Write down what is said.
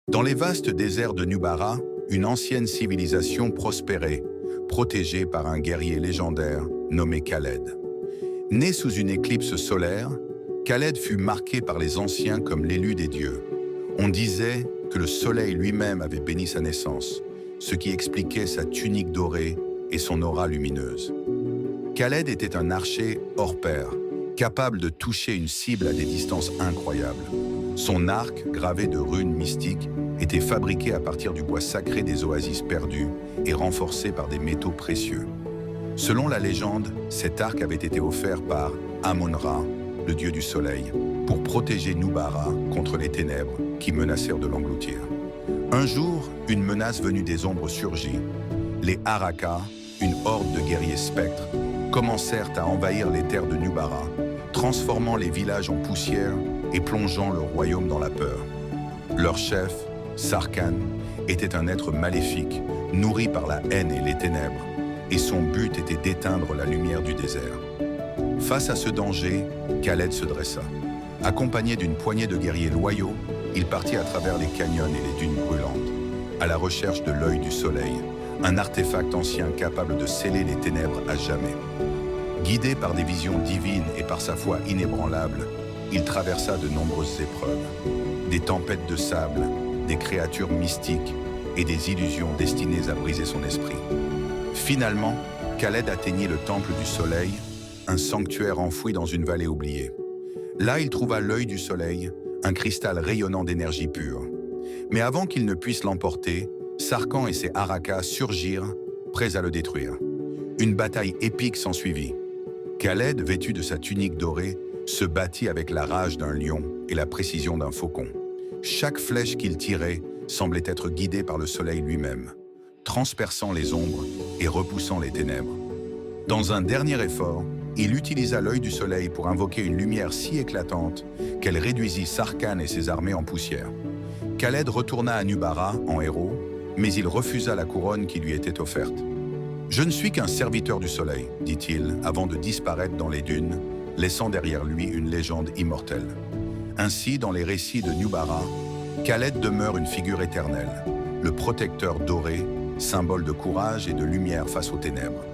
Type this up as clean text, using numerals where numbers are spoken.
Dans les vastes déserts de Nubara, une ancienne civilisation prospérait, protégée par un guerrier légendaire nommé Khaled. Né sous une éclipse solaire, Khaled fut marqué par les anciens comme l'élu des dieux. On disait que le soleil lui-même avait béni sa naissance, ce qui expliquait sa tunique dorée et son aura lumineuse. Khaled était un archer hors pair, capable de toucher une cible à des distances incroyables. Son arc, gravé de runes mystiques, était fabriqué à partir du bois sacré des oasis perdues et renforcé par des métaux précieux. Selon la légende, cet arc avait été offert par Amon-Ra, le dieu du soleil, pour protéger Nubara contre les ténèbres qui menacèrent de l'engloutir. Un jour, une menace venue des ombres surgit. Les Araka, une horde de guerriers spectres, commencèrent à envahir les terres de Nubara, transformant les villages en poussière et plongeant le royaume dans la peur. Leur chef, Sarkhan, était un être maléfique, nourri par la haine et les ténèbres, et son but était d'éteindre la lumière du désert. Face à ce danger, Khaled se dressa. Accompagné d'une poignée de guerriers loyaux, il partit à travers les canyons et les dunes brûlantes, à la recherche de l'œil du soleil, un artefact ancien capable de sceller les ténèbres à jamais. Guidé par des visions divines et par sa foi inébranlable, il traversa de nombreuses épreuves, des tempêtes de sable, des créatures mystiques et des illusions destinées à briser son esprit. Finalement, Khaled atteignit le temple du soleil, un sanctuaire enfoui dans une vallée oubliée. Là, il trouva l'œil du soleil, un cristal rayonnant d'énergie pure. Mais avant qu'il ne puisse l'emporter, Sarkhan et ses Araka surgirent, prêts à le détruire. Une bataille épique s'ensuivit. Khaled, vêtu de sa tunique dorée, se battit avec la rage d'un lion et la précision d'un faucon. Chaque flèche qu'il tirait semblait être guidée par le soleil lui-même, transperçant les ombres et repoussant les ténèbres. Dans un dernier effort, il utilisa l'œil du soleil pour invoquer une lumière si éclatante qu'elle réduisit Sarkhan et ses armées en poussière. Khaled retourna à Nubara en héros, mais il refusa la couronne qui lui était offerte. « Je ne suis qu'un serviteur du soleil, dit-il, avant de disparaître dans les dunes, laissant derrière lui une légende immortelle. Ainsi, dans les récits de Nubara, Khaled demeure une figure éternelle, le protecteur doré, symbole de courage et de lumière face aux ténèbres.